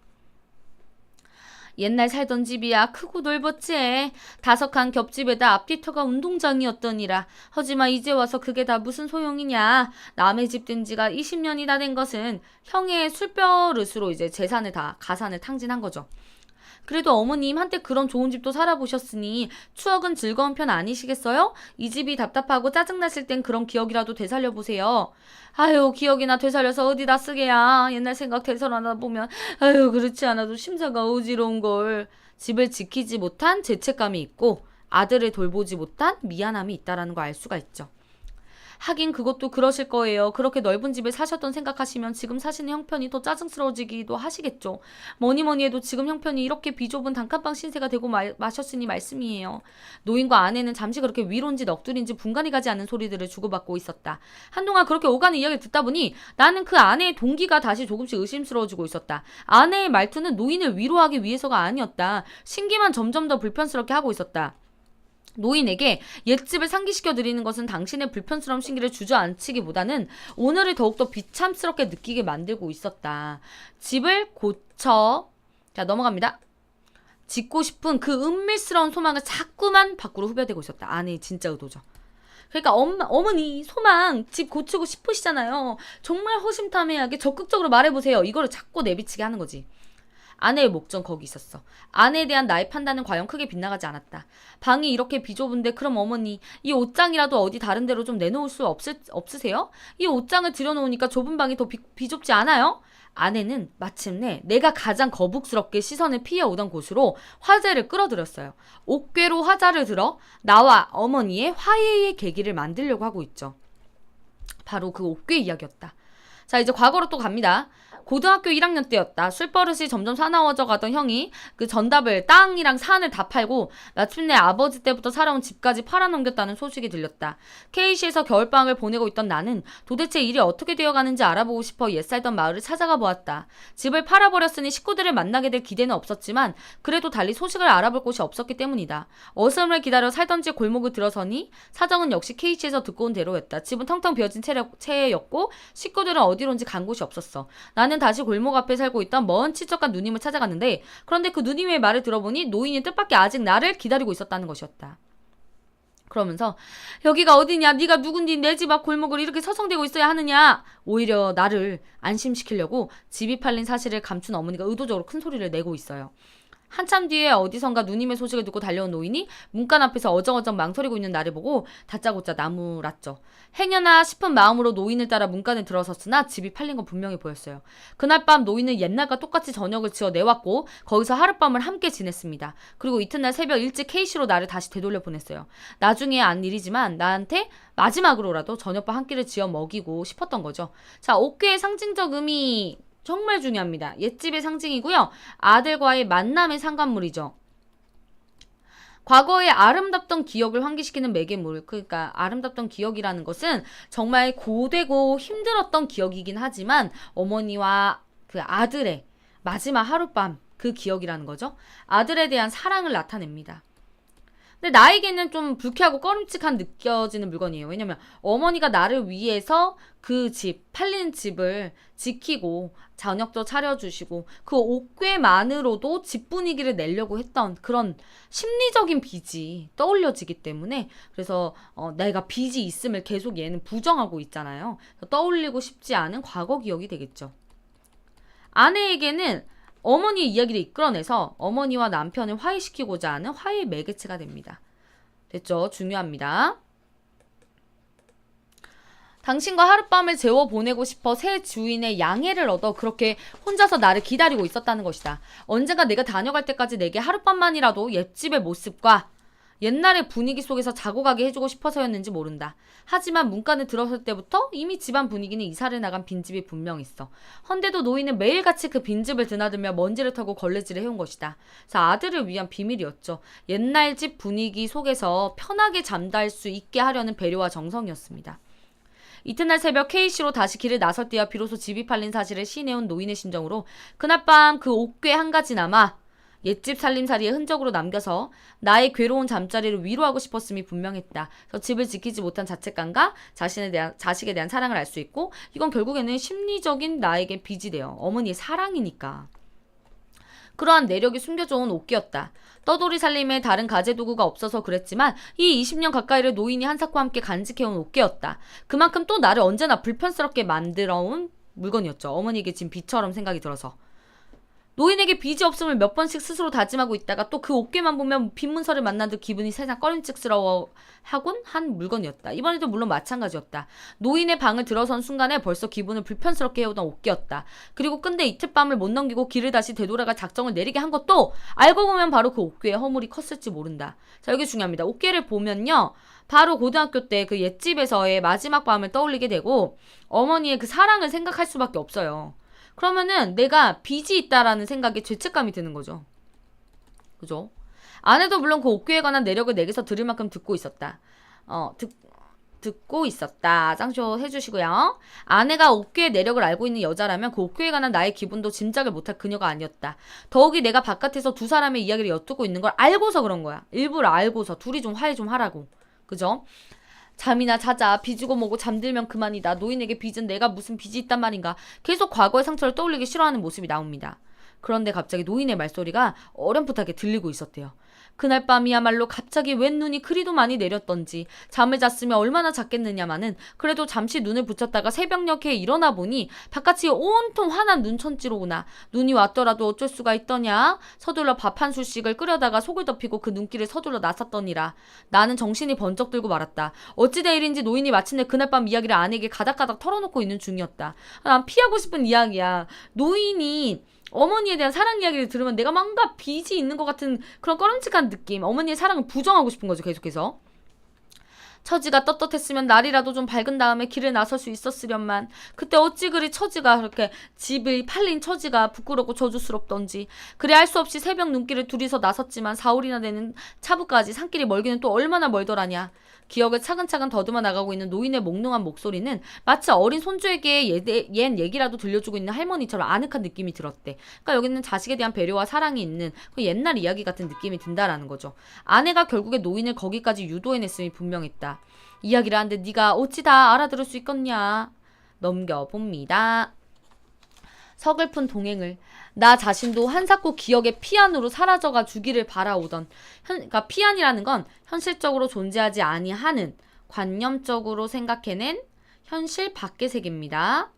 옛날 살던 집이야 크고 넓었지. 5칸 겹집에다 앞뒤터가 운동장이었더니라. 하지만 이제 와서 그게 다 무슨 소용이냐. 남의 집 된 지가 20년이나 된 것은 형의 술버릇으로 이제 가산을 탕진한 거죠. 그래도 어머님 한때 그런 좋은 집도 살아보셨으니 추억은 즐거운 편 아니시겠어요? 이 집이 답답하고 짜증났을 땐 그런 기억이라도 되살려보세요. 아유, 기억이나 되살려서 어디다 쓰게야. 옛날 생각 되살아나 보면 아유, 그렇지 않아도 심사가 어지러운 걸. 집을 지키지 못한 죄책감이 있고 아들을 돌보지 못한 미안함이 있다라는 걸 알 수가 있죠. 하긴 그것도 그러실 거예요. 그렇게 넓은 집에 사셨던 생각하시면 지금 사시는 형편이 더 짜증스러워지기도 하시겠죠. 뭐니 해도 지금 형편이 이렇게 비좁은 단칸방 신세가 되고 마셨으니 말씀이에요. 노인과 아내는 잠시 그렇게 위로인지 넋두리인지 분간이 가지 않는 소리들을 주고받고 있었다. 한동안 그렇게 오가는 이야기를 듣다 보니 나는 그 아내의 동기가 다시 조금씩 의심스러워지고 있었다. 아내의 말투는 노인을 위로하기 위해서가 아니었다. 신기만 점점 더 불편스럽게 하고 있었다. 노인에게 옛집을 상기시켜드리는 것은 당신의 불편스러운 신기를 주저앉히기보다는 오늘을 더욱더 비참스럽게 느끼게 만들고 있었다. 집을 자, 넘어갑니다. 짓고 싶은 그 은밀스러운 소망을 자꾸만 밖으로 후벼대고 있었다. 아내의 진짜 의도죠. 그러니까 어머니 소망 집 고치고 싶으시잖아요. 정말 허심탄회하게 적극적으로 말해보세요. 이거를 자꾸 내비치게 하는 거지. 아내의 목전 거기 있었어. 아내에 대한 나의 판단은 과연 크게 빗나가지 않았다. 방이 이렇게 비좁은데 그럼 어머니 이 옷장이라도 어디 다른 데로 좀 내놓을 수 없으세요? 이 옷장을 들여놓으니까 좁은 방이 더 비좁지 않아요? 아내는 마침내 내가 가장 거북스럽게 시선을 피해오던 곳으로 화제를 끌어들였어요. 옥괴로 화자를 들어 나와 어머니의 화해의 계기를 만들려고 하고 있죠. 바로 그 옥괴 이야기였다. 자, 이제 과거로 또 갑니다. 고등학교 1학년 때였다. 술버릇이 점점 사나워져 가던 형이 그 전답을 땅이랑 산을 다 팔고 마침내 아버지 때부터 살아온 집까지 팔아넘겼다는 소식이 들렸다. K시에서 겨울방학을 보내고 있던 나는 도대체 일이 어떻게 되어가는지 알아보고 싶어 옛 살던 마을을 찾아가 보았다. 집을 팔아버렸으니 식구들을 만나게 될 기대는 없었지만 그래도 달리 소식을 알아볼 곳이 없었기 때문이다. 어슴을 기다려 살던 집 골목을 들어서니 사정은 역시 K시에서 듣고 온 대로였다. 집은 텅텅 비어진 채였고 식구들은 어디론지 간 곳이 없었어. 나는 다시 골목 앞에 살고 있던 먼 친척간 누님을 찾아갔는데 그런데 그 누님의 말을 들어보니 노인이 뜻밖의 아직 나를 기다리고 있었다는 것이었다. 그러면서 여기가 어디냐, 네가 누군디 내 집 앞 골목을 이렇게 서성대고 있어야 하느냐. 오히려 나를 안심시키려고 집이 팔린 사실을 감춘 어머니가 의도적으로 큰 소리를 내고 있어요. 한참 뒤에 어디선가 누님의 소식을 듣고 달려온 노인이 문간 앞에서 어정어정 망설이고 있는 나를 보고 다짜고짜 나무랐죠. 행여나 싶은 마음으로 노인을 따라 문간에 들어섰으나 집이 팔린 건 분명히 보였어요. 그날 밤 노인은 옛날과 똑같이 저녁을 지어 내왔고 거기서 하룻밤을 함께 지냈습니다. 그리고 이튿날 새벽 일찍 K시로 나를 다시 되돌려 보냈어요. 나중에 안 일이지만 나한테 마지막으로라도 저녁밥 한 끼를 지어 먹이고 싶었던 거죠. 자, 옥괴의 상징적 의미 정말 중요합니다. 옛집의 상징이고요. 아들과의 만남의 상관물이죠. 과거의 아름답던 기억을 환기시키는 매개물. 그러니까 아름답던 기억이라는 것은 정말 고되고 힘들었던 기억이긴 하지만 어머니와 그 아들의 마지막 하룻밤 그 기억이라는 거죠. 아들에 대한 사랑을 나타냅니다. 근데 나에게는 좀 불쾌하고 꺼림칙한 느껴지는 물건이에요. 왜냐면 어머니가 나를 위해서 그 집, 팔린 집을 지키고 저녁도 차려주시고 그 옥괴만으로도 집 분위기를 내려고 했던 그런 심리적인 빚이 떠올려지기 때문에 그래서 내가 빚이 있음을 계속 얘는 부정하고 있잖아요. 떠올리고 싶지 않은 과거 기억이 되겠죠. 아내에게는 어머니의 이야기를 이끌어내서 어머니와 남편을 화해시키고자 하는 화해의 매개체가 됩니다. 됐죠? 중요합니다. 당신과 하룻밤을 재워 보내고 싶어 새 주인의 양해를 얻어 그렇게 혼자서 나를 기다리고 있었다는 것이다. 언젠가 내가 다녀갈 때까지 내게 하룻밤만이라도 옛집의 모습과 옛날의 분위기 속에서 자고 가게 해주고 싶어서였는지 모른다. 하지만 문간에 들어설 때부터 이미 집안 분위기는 이사를 나간 빈집이 분명 있어. 헌데도 노인은 매일같이 그 빈집을 드나들며 먼지를 털고 걸레질을 해온 것이다. 그래서 아들을 위한 비밀이었죠. 옛날 집 분위기 속에서 편하게 잠잘 수 있게 하려는 배려와 정성이었습니다. 이튿날 새벽 K시로 다시 길을 나설 때야 비로소 집이 팔린 사실을 시내온 노인의 심정으로 그날 밤 그 옥괴 한 가지나마 옛집 살림살이의 흔적으로 남겨서 나의 괴로운 잠자리를 위로하고 싶었음이 분명했다. 그래서 집을 지키지 못한 자책감과 자식에 대한 사랑을 알 수 있고 이건 결국에는 심리적인 나에게 빚이 돼요. 어머니의 사랑이니까. 그러한 내력이 숨겨져 온 옥괴였다. 떠돌이 살림에 다른 가재도구가 없어서 그랬지만 이 20년 가까이를 노인이 한삭과 함께 간직해온 옥괴였다. 그만큼 또 나를 언제나 불편스럽게 만들어온 물건이었죠. 어머니에게 진 빚처럼 생각이 들어서. 노인에게 빚이 없음을 몇 번씩 스스로 다짐하고 있다가 또 그 옥괴만 보면 빈문서를 만난 듯 기분이 세상 꺼림칙스러워 하곤 한 물건이었다. 이번에도 물론 마찬가지였다. 노인의 방을 들어선 순간에 벌써 기분을 불편스럽게 해오던 옥괴였다. 그리고 끝내 이틀 밤을 못 넘기고 길을 다시 되돌아갈 작정을 내리게 한 것도 알고 보면 바로 그 옥괴의 허물이 컸을지 모른다. 자, 여기 중요합니다. 옥괴를 보면요. 바로 고등학교 때 그 옛집에서의 마지막 밤을 떠올리게 되고 어머니의 그 사랑을 생각할 수밖에 없어요. 그러면은 내가 빚이 있다라는 생각에 죄책감이 드는 거죠. 그죠? 아내도 물론 그 옥괴에 관한 내력을 내게서 들을 만큼 듣고 있었다. 듣고 있었다. 짱쇼 해주시고요. 아내가 옥괴의 내력을 알고 있는 여자라면 그 옥괴에 관한 나의 기분도 짐작을 못할 그녀가 아니었다. 더욱이 내가 바깥에서 두 사람의 이야기를 엿듣고 있는 걸 알고서 그런 거야. 일부러 알고서 둘이 좀 화해 좀 하라고. 그죠? 잠이나 자자. 빚이고 뭐고 잠들면 그만이다. 노인에게 빚은 내가 무슨 빚이 있단 말인가. 계속 과거의 상처를 떠올리기 싫어하는 모습이 나옵니다. 그런데 갑자기 노인의 말소리가 어렴풋하게 들리고 있었대요. 그날 밤이야말로 갑자기 웬 눈이 그리도 많이 내렸던지 잠을 잤으면 얼마나 잤겠느냐마는 그래도 잠시 눈을 붙였다가 새벽녘에 일어나 보니 바깥이 온통 환한 눈천지로구나. 눈이 왔더라도 어쩔 수가 있더냐. 서둘러 밥 한 술씩을 끓여다가 속을 덮이고 그 눈길을 서둘러 나섰더니라. 나는 정신이 번쩍 들고 말았다. 어찌된 일인지 노인이 마침내 그날 밤 이야기를 아내에게 가닥가닥 털어놓고 있는 중이었다. 난 피하고 싶은 이야기야. 노인이 어머니에 대한 사랑 이야기를 들으면 내가 뭔가 빚이 있는 것 같은 그런 꺼림칙한 느낌. 어머니의 사랑을 부정하고 싶은 거죠. 계속해서. 처지가 떳떳했으면 날이라도 좀 밝은 다음에 길을 나설 수 있었으련만 그때 어찌 그리 처지가 그렇게 집이 팔린 처지가 부끄럽고 저주스럽던지. 그래 할 수 없이 새벽 눈길을 둘이서 나섰지만 사흘이나 되는 차부까지 산길이 멀기는 또 얼마나 멀더라냐. 기억을 차근차근 더듬어 나가고 있는 노인의 몽롱한 목소리는 마치 어린 손주에게 옛 얘기라도 들려주고 있는 할머니처럼 아늑한 느낌이 들었대. 그러니까 여기는 자식에 대한 배려와 사랑이 있는 그 옛날 이야기 같은 느낌이 든다라는 거죠. 아내가 결국에 노인을 거기까지 유도해냈음이 분명했다. 이야기를 하는데 네가 어찌 다 알아들을 수 있겠냐. 넘겨봅니다. 서글픈 동행을. 나 자신도 한사코 기억의 피안으로 사라져가 주기를 바라오던. 그러니까 피안이라는 건 현실적으로 존재하지 아니하는, 관념적으로 생각해낸 현실 밖의 세계입니다.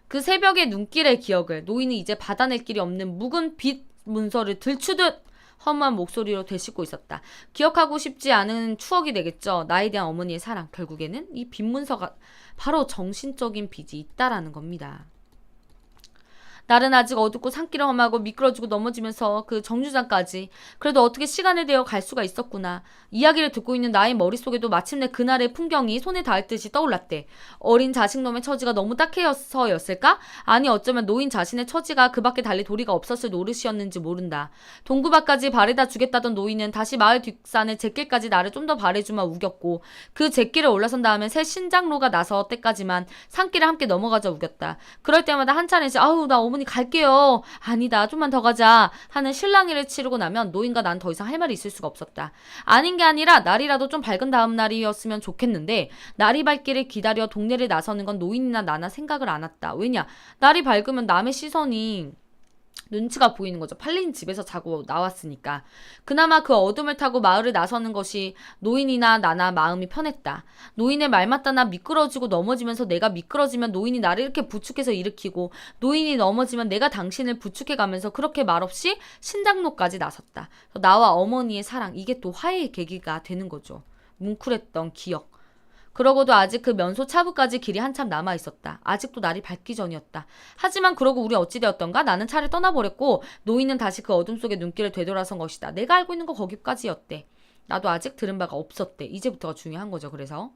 그 새벽의 눈길의 기억을 노인이 이제 받아낼 길이 없는 묵은 빛 문서를 들추듯 허무한 목소리로 되씹고 있었다. 기억하고 싶지 않은 추억이 되겠죠. 나에 대한 어머니의 사랑. 결국에는 이 빛 문서가 바로 정신적인 빚이 있다라는 겁니다. 날은 아직 어둡고 산길은 험하고 미끄러지고 넘어지면서 그 정류장까지 그래도 어떻게 시간을 대어 갈 수가 있었구나. 이야기를 듣고 있는 나의 머릿속에도 마침내 그날의 풍경이 손에 닿을 듯이 떠올랐대. 어린 자식놈의 처지가 너무 딱해서였을까? 아니 어쩌면 노인 자신의 처지가 그 밖에 달리 도리가 없었을 노릇이었는지 모른다. 동구밭까지 바래다 주겠다던 노인은 다시 마을 뒷산의 잿길까지 나를 좀 더 바래주마 우겼고 그 잿길을 올라선 다음에 새 신장로가 나서 때까지만 산길을 함께 넘어가자 우겼다. 그럴 때마다 한 차례씩 아우 나 어머니 갈게요. 아니다 좀만 더 가자 하는 실랑이를 치르고 나면 노인과 난 더 이상 할 말이 있을 수가 없었다. 아닌 게 아니라 날이라도 좀 밝은 다음 날이었으면 좋겠는데 날이 밝기를 기다려 동네를 나서는 건 노인이나 나나 생각을 안 했다. 왜냐? 날이 밝으면 남의 시선이 눈치가 보이는 거죠. 팔린 집에서 자고 나왔으니까. 그나마 그 어둠을 타고 마을을 나서는 것이 노인이나 나나 마음이 편했다. 노인의 말 맞다나 미끄러지고 넘어지면서 내가 미끄러지면 노인이 나를 이렇게 부축해서 일으키고 노인이 넘어지면 내가 당신을 부축해가면서 그렇게 말없이 신장로까지 나섰다. 나와 어머니의 사랑 이게 또 화해의 계기가 되는 거죠. 뭉클했던 기억. 그러고도 아직 그 면소 차부까지 길이 한참 남아있었다. 아직도 날이 밝기 전이었다. 하지만 그러고 우리 어찌되었던가 나는 차를 떠나버렸고 노인은 다시 그 어둠 속에 눈길을 되돌아선 것이다. 내가 알고 있는 거 거기까지였대. 나도 아직 들은 바가 없었대. 이제부터가 중요한 거죠. 그래서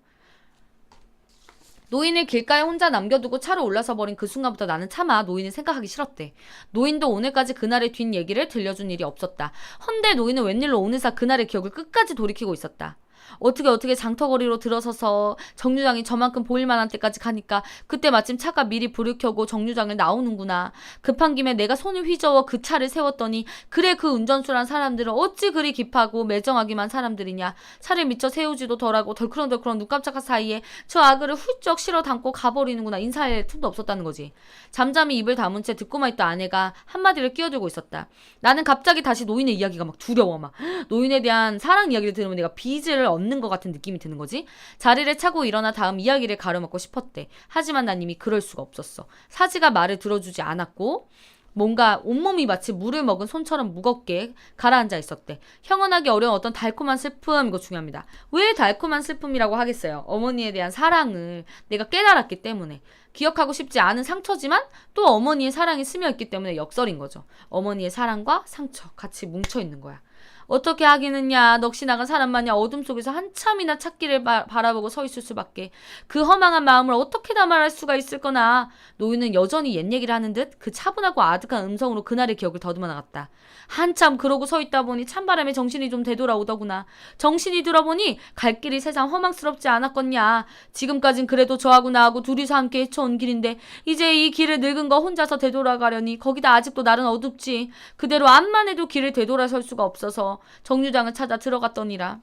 노인을 길가에 혼자 남겨두고 차로 올라서 버린 그 순간부터 나는 차마 노인을 생각하기 싫었대. 노인도 오늘까지 그날의 뒷얘기를 들려준 일이 없었다. 헌데 노인은 웬일로 오늘사 그날의 기억을 끝까지 돌이키고 있었다. 어떻게 장터거리로 들어서서 정류장이 저만큼 보일만한 때까지 가니까 그때 마침 차가 미리 불을 켜고 정류장을 나오는구나. 급한 김에 내가 손을 휘저어 그 차를 세웠더니 그래 그 운전수란 사람들은 어찌 그리 깁하고 매정하기만 사람들이냐. 차를 미처 세우지도 덜하고 덜크렁덜크렁 눈 깜짝할 사이에 저 아그를 훌쩍 실어 담고 가버리는구나. 인사할 틈도 없었다는 거지. 잠잠히 입을 다문 채 듣고만 있던 아내가 한마디를 끼어들고 있었다. 나는 갑자기 다시 노인의 이야기가 막 두려워. 막 노인에 대한 사랑 이야기를 들으면 내가 빚을 얻는 것 같은 느낌이 드는 거지. 자리를 차고 일어나 다음 이야기를 가려먹고 싶었대. 하지만 난 이미 그럴 수가 없었어. 사지가 말을 들어주지 않았고 뭔가 온몸이 마치 물을 먹은 손처럼 무겁게 가라앉아 있었대. 형언하기 어려운 어떤 달콤한 슬픔. 이거 중요합니다. 왜 달콤한 슬픔이라고 하겠어요? 어머니에 대한 사랑을 내가 깨달았기 때문에. 기억하고 싶지 않은 상처지만 또 어머니의 사랑이 스며있기 때문에 역설인 거죠. 어머니의 사랑과 상처 같이 뭉쳐있는 거야. 어떻게 하기는야. 넋이 나간 사람 마냥 어둠 속에서 한참이나 찾기를 바라보고 서 있을 수밖에. 그 허망한 마음을 어떻게 다 말할 수가 있을 거나. 노인은 여전히 옛 얘기를 하는 듯 그 차분하고 아득한 음성으로 그날의 기억을 더듬어 나갔다. 한참 그러고 서 있다 보니 찬바람에 정신이 좀 되돌아오더구나. 정신이 들어보니 갈 길이 세상 허망스럽지 않았겠냐. 지금까진 그래도 저하고 나하고 둘이서 함께 헤쳐온 길인데 이제 이 길을 늙은 거 혼자서 되돌아가려니 거기다 아직도 날은 어둡지. 그대로 암만 해도 길을 되돌아설 수가 없어서 정류장을 찾아 들어갔더니라.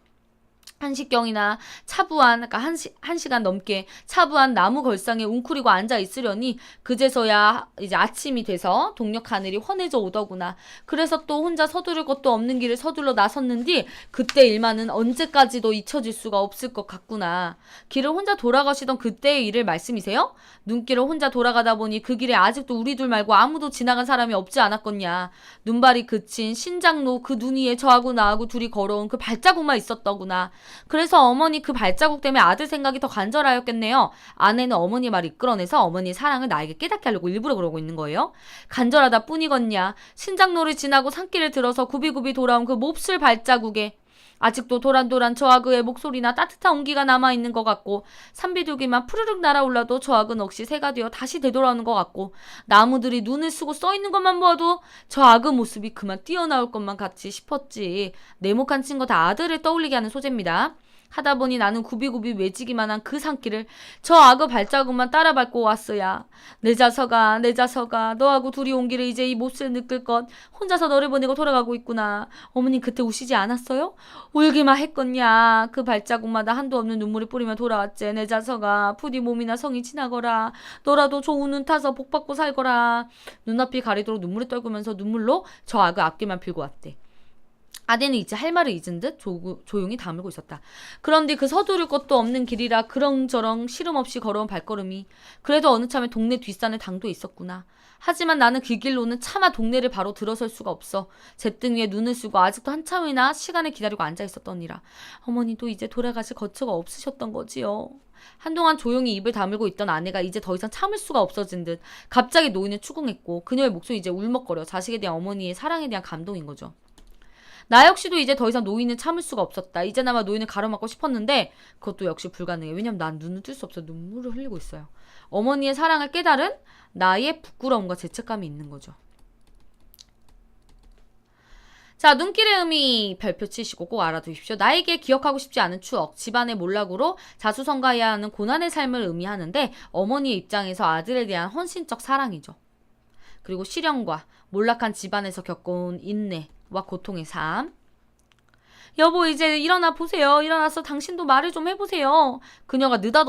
한시경이나 차부한 그러니까 한 시간 넘게 차부한 나무 걸상에 웅크리고 앉아 있으려니 그제서야 이제 아침이 돼서 동력 하늘이 환해져 오더구나. 그래서 또 혼자 서두를 것도 없는 길을 서둘러 나섰는디 그때 일만은 언제까지도 잊혀질 수가 없을 것 같구나. 길을 혼자 돌아가시던 그때의 일을 말씀이세요? 눈길을 혼자 돌아가다 보니 그 길에 아직도 우리 둘 말고 아무도 지나간 사람이 없지 않았겠냐. 눈발이 그친 신장로 그 눈 위에 저하고 나하고 둘이 걸어온 그 발자국만 있었더구나. 그래서 어머니 그 발자국 때문에 아들 생각이 더 간절하였겠네요. 아내는 어머니 말을 이끌어내서 어머니의 사랑을 나에게 깨닫게 하려고 일부러 그러고 있는 거예요. 간절하다 뿐이겠냐. 신장로를 지나고 산길을 들어서 굽이굽이 돌아온 그 몹쓸 발자국에 아직도 도란도란 저하그의 목소리나 따뜻한 온기가 남아있는 것 같고 산비둘기만 푸르륵 날아올라도 저하그는 억시 새가 되어 다시 되돌아오는 것 같고 나무들이 눈을 쓰고 써있는 것만 보아도 저하그 모습이 그만 뛰어나올 것만 같이 싶었지. 네모칸 친거 다 아들을 떠올리게 하는 소재입니다. 하다 보니 나는 굽이굽이 외지기만 한 그 산길을 저 악어 발자국만 따라 밟고 왔어야. 내 자석아, 내 자석아, 너하고 둘이 온 길에 이제 이 몹쓸 느낄 것 혼자서 너를 보내고 돌아가고 있구나. 어머님 그때 우시지 않았어요? 울기만 했겠냐. 그 발자국마다 한도 없는 눈물을 뿌리며 돌아왔지. 내 자석아, 부디 몸이나 성이 지나거라. 너라도 좋은 눈 타서 복 받고 살거라. 눈앞이 가리도록 눈물을 떨구면서 눈물로 저 악어 앞길만 빌고 왔대. 아내는 이제 할 말을 잊은 듯 조용히 다물고 있었다. 그런데 그 서두를 것도 없는 길이라 그렁저렁 시름 없이 걸어온 발걸음이 그래도 어느 참에 동네 뒷산을 당도해 있었구나. 하지만 나는 그 길로는 차마 동네를 바로 들어설 수가 없어. 잿등 위에 눈을 쓰고 아직도 한참이나 시간을 기다리고 앉아있었더니라. 어머니도 이제 돌아가실 거처가 없으셨던 거지요. 한동안 조용히 입을 다물고 있던 아내가 이제 더 이상 참을 수가 없어진 듯 갑자기 노인을 추궁했고 그녀의 목소리 이제 울먹거려. 자식에 대한 어머니의 사랑에 대한 감동인 거죠. 나 역시도 이제 더 이상 노인을 참을 수가 없었다. 이제나마 노인을 가로막고 싶었는데 그것도 역시 불가능해. 왜냐면 난 눈을 뜰 수 없어. 눈물을 흘리고 있어요. 어머니의 사랑을 깨달은 나의 부끄러움과 죄책감이 있는 거죠. 자, 눈길의 의미 별표 치시고 꼭 알아두십시오. 나에게 기억하고 싶지 않은 추억, 집안의 몰락으로 자수성가해야 하는 고난의 삶을 의미하는데 어머니의 입장에서 아들에 대한 헌신적 사랑이죠. 그리고 시련과 몰락한 집안에서 겪어온 인내와 고통의 삶. 여보 이제 일어나 보세요. 일어나서 당신도 말을 좀 해보세요. 그녀가 느닷없이